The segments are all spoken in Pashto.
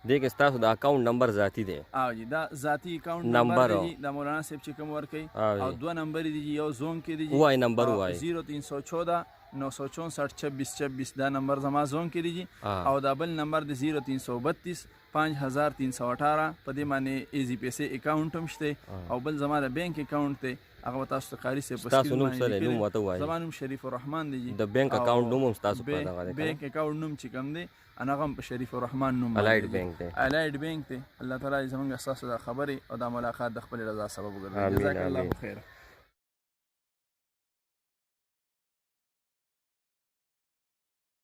دې کې ستاسو د اکاونټ نمبر ذاتی دی او جی دا ذاتی اکاونټ نمبر دی دا مولانا صاحب چې کوم ورکوي او دوه نمبر دي یو زون کې دی وای نمبر وای 0314 964 26 26 دا نمبر زما زون کې دی او دا بل نمبر دی 0332 5318 په دې باندې ایزی پیسې اکاونټ هم شته او بل زما د بینک اکاونټ دی هغه تاسو ته قاری سي په تاسو نوم سره نوم وته وای زما نوم شریف الرحمن دی د بینک اکاونټ نوم تاسو په دغه دی بینک اکاونټ نوم چې کوم دی انا غم په شریف الرحمن نوم الایډ بینک دی الایډ بینک دی الله تعالی زمونږ اساس د خبرې او د ملاقات د خپل رضا سبب وګرځي جزاک الله خیر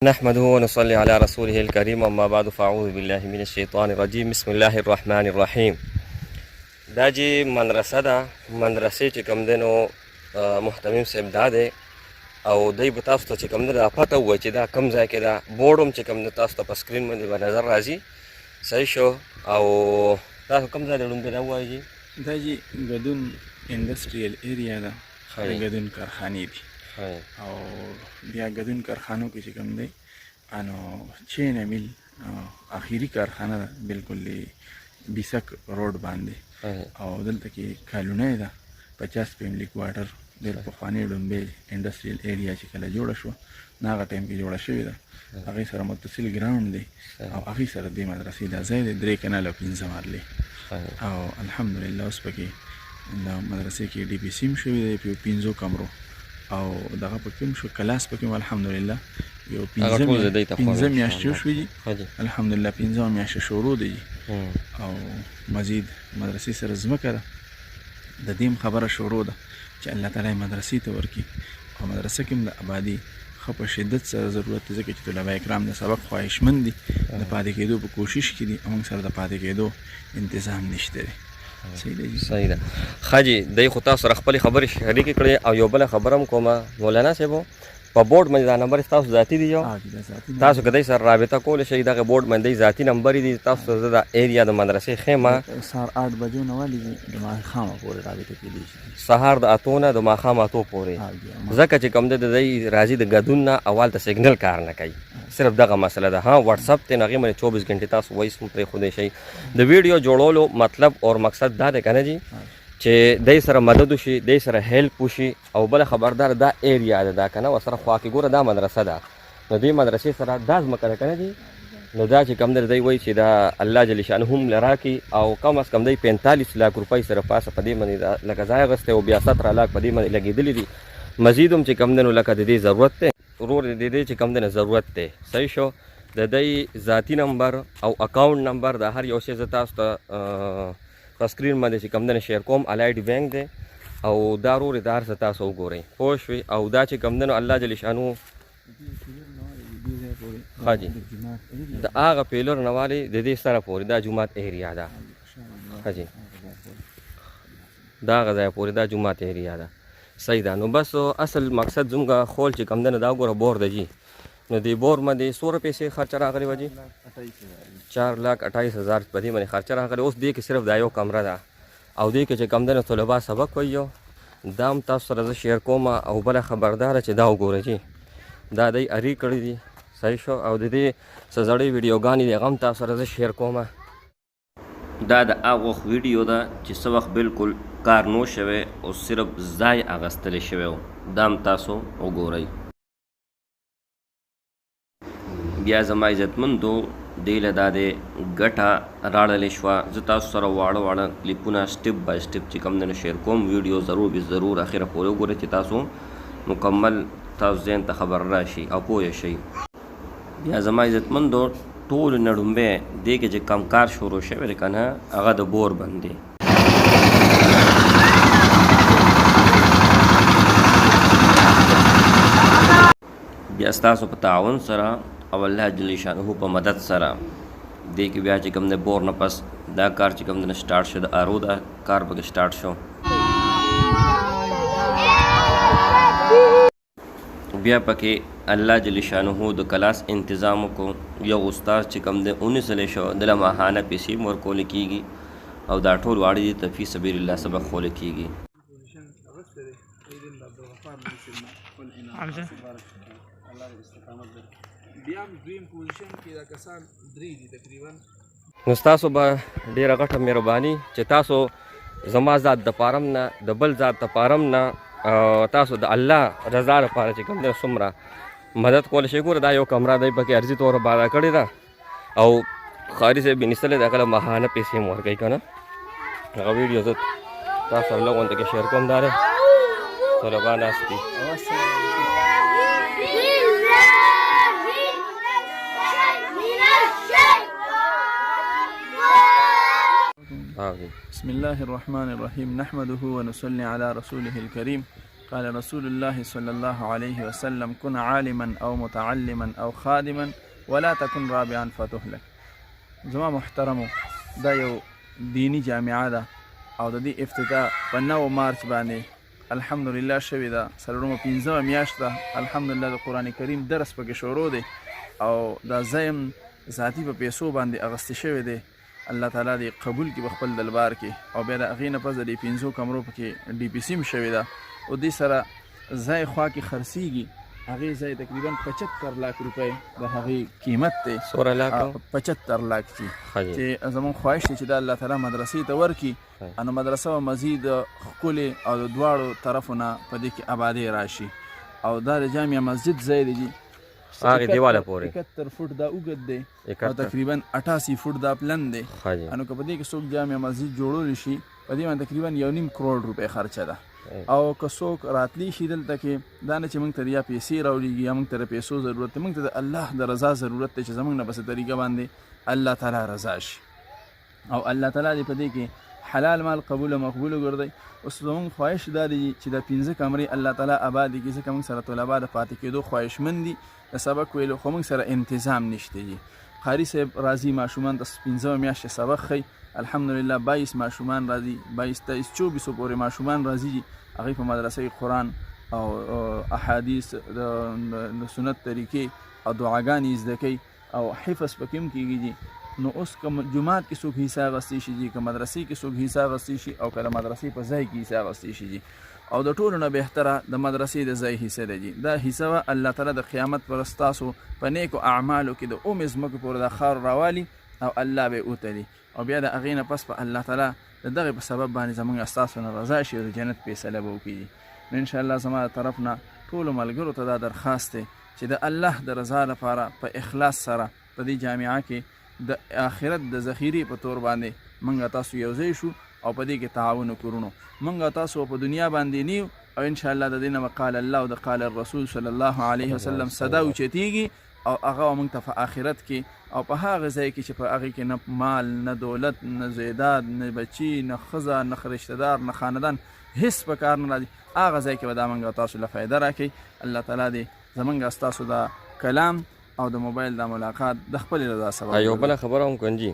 نحمده ونصلي على رسوله الكريم اما بعد فاعوذ بالله من الشيطان الرجيم بسم الله الرحمن الرحيم دا جی مدرسه ده مدرسې چې کوم دی نو محتمم صاحب دا دی او دی به تاسو ته چې کوم دی دا پته ووایي چې دا کوم ځای کې دا بورډ هم چې کوم دی تاسو ته په سکرین باندې به نظر راځي صحیح شو او تاسو کوم ځای دی لومبې دا ووایي جي دا جی ګدون انډسټریل ایریا ده د ګدون کارخانې دي او بیا ګدون کارخانو کې چې کوم دی انو چین میل اخیری کارخانه ده بالکل بیسک روډ باندې او دلته کې کالونه ده 50 فیملی کوارټر ډېر پخواني ډومبې انډسټریل ایریا چې کله جوړه شوه نو هغه ټایم کې جوړه شوې ده هغې سره متصل ګراوند دی او هغې سره دې مدرسې دا ځای دی 3 کناله 15 مرلې او الحمدلله اوس پکې د مدرسې کې ډي پي سي هم شوی دی په 15 کمرو او دغه پکې هم شو کلاس پکې هم الحمدلله یو 15 میاشتې وشوې دي الحمدلله 15 میاشتې شروع دی او مزید مدرسې سره ځمکه ده د دې خبره شروع ده چې الله تعالی مدرسې ته ورکړي او مدرسه کې هم د آبادي ښه په شدت سره ضرورت دی ځکه چې طلبه کرام د سبق خواهشمند دي د پاتې کېدو په کوشش کې دي او موږ سره د پاتې کېدو انتظام نشته دی صحیح ده ښه جي دی خو تاسو سره خپلې خبرې شریکې کړې او یو بله خبره هم کومه مولانا صاحب په بورډ باندې دا نمبر تاسو ذاتی دی یو تاسو که دی سره رابطه کولی شئ دغه بورډ باندې ذاتي نمبر دي تاسو ته د ایریا د مدرسې خیمه سهار 8 بجو نه ولې د ماښامه پورې رابطه کېدی شي سهار د 8 نه د ماښام 8 پورې ځکه چې کوم دی راځي د ګدون نه اول ته سیګنل کار نه کوي صرف دغه مسله ده ها واتساپ ته هغې باندې 24 غنټې تاسو وایس هم پرېښودی شئ د ویډیو جوړولو مطلب او مقصد دا دی که نه جي چې دای سره مدد وشي دای سره هیلپ وشي او بل خبردار دا ایریا ده دا کنه وسره خوا کې ګوره دا مدرسه ده نو دې مدرسې سره دا ځمکه ده که نه دي نو دا چې کم دی دی وایي چې دا الله جل شانه هم لراکي او کم از کم دی 45 लाख روپۍ سره پاسه په دې باندې لکه ځای اخیستی او بیا 17 लाख په دې باندې لګېدلي دي مزید هم چې کم دی نو لکه د دې ضرورت دی ورور د دې چې کم دی نه ضرورت دی صحیح شو د دی ذاتي نمبر او اکاونټ نمبر د هر یو شی زه تاسو ته په سکرین باندې چې کوم دی شیر کوم الایډ بینک دی او دا ورور د هر څه تاسو وګورئ پوه شوئ او دا چې کوم دی نو الله جل شانو ښه جي د هغه پیلر نه والې د دې سره پورې دا جومات ایریا ده ښه جي دا هغه ځای پورې دا جومات ایریا ده صحیح ده نو بس اصل مقصد زموږ خول چې کوم دی نو دا وګوره بور ده جي نو دې بور باندې څومره پیسې خرچه راغلې وه جي 4,28,000 په دې باندې خرچه راغلې اوس دې کې صرف دا یو کمره ده او دې کې چې کوم دی نو طلبا سبق وایي دا هم تاسو سره زه شیر کوم او بله خبرداره چې دا وګوره جي دا دی اري کړي دي صحیح شو او د دې څه زړې ویډیوګانې دي هغه هم تاسو سره زه شیر کوم دا د هغه وخت ویډیو ده چې څه وخت بالکل کار نو شوی او صرف ځای اخیستلی شوی و دا هم تاسو وګورئ بیا زما عزتمندو دې له دا د ګټه راړلې شوه زه تاسو سره واړه واړه کلیپونه سټپ بای سټپ چې کوم دی نو شیر کوم ویډیو ضرور به ضرور اخره پورې وګورئ چې تاسو مکمل تاسو ذهن ته خبر راشي او پوه شئ بیا زما عزتمندو ټول نه ډومبې دې کې چې کم کار شروع شوی دی که نه هغه د بور باندې بیا ستاسو په تعاون سره او الله جل شانه په مدد سره دې کې بیا چې کوم دی بور نه پس دا کار چې کوم دی نه سټارټ شو د ارو دا کار پکې سټارټ شو بیا پکې الله جل شانه د کلاس انتظام وکړو یو استاد چې کوم دی ونیسلی شو دله ماهانه پیسې هم ورکولی کېږي او دا ټول واړه دي ته فی سبیل الله سبق خولی کېږي بیا هم دویم پوزیشن کې دا کسان 3 دي تقریبا نو ستاسو به ډېره غټه مهرباني چې تاسو زما ذات د پارم نه د بل ذات د پارم نه تاسو د الله رضا لپاره چې کوم دی څومره مدد کولی شئ. ګوره دا یو کمره دی پکې عرضي طور باندې کړې ده او ښاري صاحب یې نیستلی دی، هغه له ماهانه پیسې هم ورکوي که نه. هغه ویډیو زه تاسو سره لږ غونته کې شیر کوم. دا دی طلبا ناست دي. بسم الله الرحمن الرحيم نحمده ونصلي على رسوله الكريم. قال رسول الله صلى الله عليه وسلم كن عالما أو متعلما أو خادما ولا تكن رابعا فتهلك. زما محترمو دا یو دینی جامعه ده او د دې افتتاح په 9 مارچ باندې الحمدلله شوې ده. څلورمه 15 میاشت ده الحمدلله د قرآن کریم درس پکې شروع دی او دا ځای ذاتي په پیسو باندې اغوستی شوی دی. الله تعالی دې قبول کړي په خپل دربار کې او بیا د هغې نه پس د دې 15 کمرو پکې ډي پي سي هم شوې ده او دې سره ځای خوا کې خرڅېږي. هغې ځای تقریبا 75 لاک روپۍ د هغې قیمت دی. 16 لاک 75 لاک چې زموږ خواهش دی چې دا الله تعالی مدرسې ته ورکړي. نو مدرسه به مزید ښکلې او د دواړو طرفو نه په دې کې آبادۍ راشي او دا د جامع مسجد ځای دی هغې دیواله پورې 71 فوټ دا اوږد دی او تقریبا 88 فوټ دا پلن دی. نو که په دې کې څوک جامع مسجد جوړولی شي په دې باندې تقریبا 1.5 کروڑ روپۍ خرچه ده او که څوک راتلی شي دلته کې دا نه چې موږ ته یا پیسې راوړېږي یا موږ ته د پیسو ضرورت دی، موږ ته د الله د رضا ضرورت دی چې زموږ نه په څه طریقه باندې الله تعالی رضا شي او الله تعالی دې په دې کې حلال مال قبول او مقبول وګرځي. اوس زموږ خواهش دا دی چې د 15 کمرې الله تعالی آباد کړي ځکه موږ سره طلبا د پاتې کېدو خواهشمند دي. د سبق ویلو خو موږ سره انتظام نشته دي. قاري صاحب راځي ماشومان ته 15 میاشتې سبق ښیي الحمدلله 22 ماشومان راځي 22 23 24 پورې ماشومان راځي. هغې په مدرسې قرآن او احادیث د سنت طریقې او دعاګانې زده کوي او حفظ پکې هم کېږي. نو اوس که جومات کې څوک حصه اخیستی شي که مدرسې کې څوک حصه اخیستی شي او که د مدرسې په ځای کې حصه اخیستی شي او د ټولو نه بهتره د مدرسې د ځای حصه دی. دا حصه به الله تعالی د قیامت پر ستاسو په نیکو اعمالو کې د ځمکو پورې د خاورو راوالي او الله به وتلي او بیا د هغې نه پس په الله تعالی د دغې په سبب باندې زموږ ستاسو نه رضا شي او د جنت فیصله به وکړي. نو انشاءالله زما د طرف نه ټولو ملګرو ته دا درخواست دی چې د الله د رضا لپاره په اخلاص سره په دې جامعه کې د آخرت د ذخیرې په طور باندې موږ تاسو یو ځای شو او په دې کې تعاون وکړو. موږ تاسو په دنیا باندې نیو او انشاءالله د دې نه قال الله او د قال الرسول صلی الله علیه وسلم صدا اوچتېږي او هغه موږ ته په آخرت کې او په هغه ځای کې چې په هغې کې نه مال نه دولت نه زیداد نه بچي نه ښځه نه رشتهدار نه خاندان هېڅ په کار نه راځي. هغه ځای کې به دا موږ تاسو له فایده راکوي. الله تعالی دې زموږ ستاسو د کلام او د موبایل د ملاقات د خپلې رضا سبب. یو بله خبره هم کنجي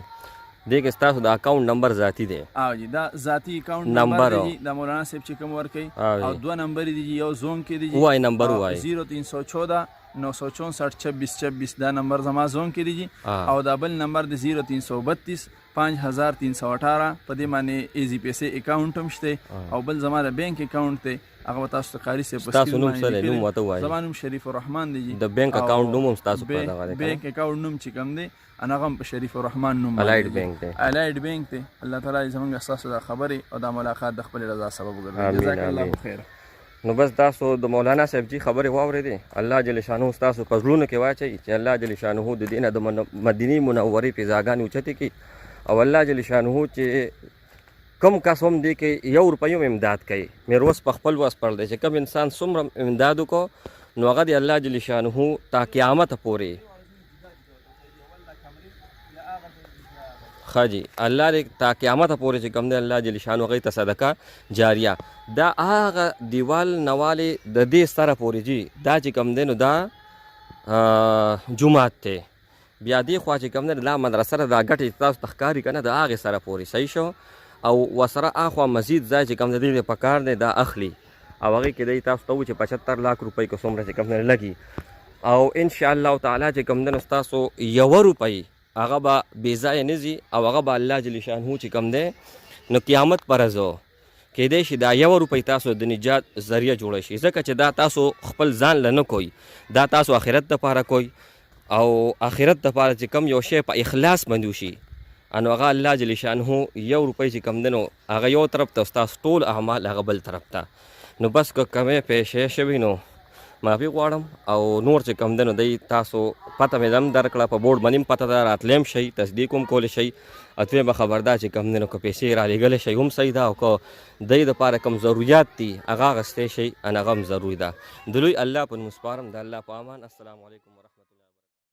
دې کې ستاسو د اکاونټ نمبر ذاتي دی او جی دا ذاتي اکاونټ نمبر دی د مولانا صاحب چې کوم ورکوي او 2 نمبر دی یو زون کې دی وای نمبر وای 0314 964 26 26 دا نمبر زما زون کې دی او دا بل نمبر دی 0332 5318 په دې باندې ایزی پیسې اکاونټ هم شته او بل زما د بانک اکاونټ دی هغه تاسو ته قاری سه په تاسو نوم سره نوم وته وای زما نوم شریف الرحمن دی د بانک اکاونټ نوم تاسو په دغه دی بانک اکاونټ نوم چې کوم دی انا غم په شریف الرحمن نوم الایډ بانک دی الایډ بانک دی. الله تعالی زمونږ تاسو د خبرې او د ملاقات د خپل رضا سبب وګرځي. جزاک الله خیر. نو بس تاسو د مولانا صاحب جی خبرې واورېدې. الله جل شانه تاسو په زړونو کې واچوي چې الله جل شانه د دینه د مدینه منورې فضاګانې اوچتې کړي او الله جل شانه چې کم کس هم دی کې 1 روپۍ هم امداد کوي. مې روز په خپل وس پر دی چې کم انسان څومره امداد وکړو نو هغه د الله جل شانه تا قیامت پورې ښه جي الله دې تا قیامت پورې چې کوم دی الله جل شانه هغې ته صدقه جاریه دا هغه دیوال نوالې د دې سره پورې جي دا چې کوم دی نو دا جومات دی بیا دې خوا چې کوم دی دا مدرسه دا ګټې تاسو ته ښکاري که نه د هغې سره پورې صحیح شو او ورسره اخوا مزید ځای چې کوم د دې په کار دی دا اخلي او هغې کې دی تاسو ته و چې 75 لاک روپۍ که څومره چې کوم دی لګي او انشاءالله تعالی چې کوم دی نو ستاسو 1 روپۍ هغه به بې ځایه نه ځي او هغه به الله جل شانهو چې کوم دی نو قیامت پر ورځ کیدای شي دا 1 روپۍ تاسو د نجات ذریعه جوړه شي ځکه چې دا تاسو خپل ځان له نه کوئ دا تاسو آخرت دپاره کوئ او آخرت دپاره چې کوم یو شی په اخلاص باندې وشي انو هغه الله جل شانه یو روپۍ چې کم دی نو هغه یو طرف ته ستاسو ټول اعمال هغه بل طرف ته نو بس که کمې پیسې شوي نو معافي غواړم او نور چې کم دی نو دی تاسو پته مې دم درکړه په بورډ باندې هم پته ده راتلی هم شئ تصدیق هم کولی شئ دویمه خبر دا چې کم دی نو که پیسې رالیږلی شئ هم صحیح ده او که دی دپاره کوم ضروریات دي هغه اخیستی شئ ان هغه هم ضروري ده د لوی الله په نوم سپارم د الله په امان. السلام علیکم ورحمت الله.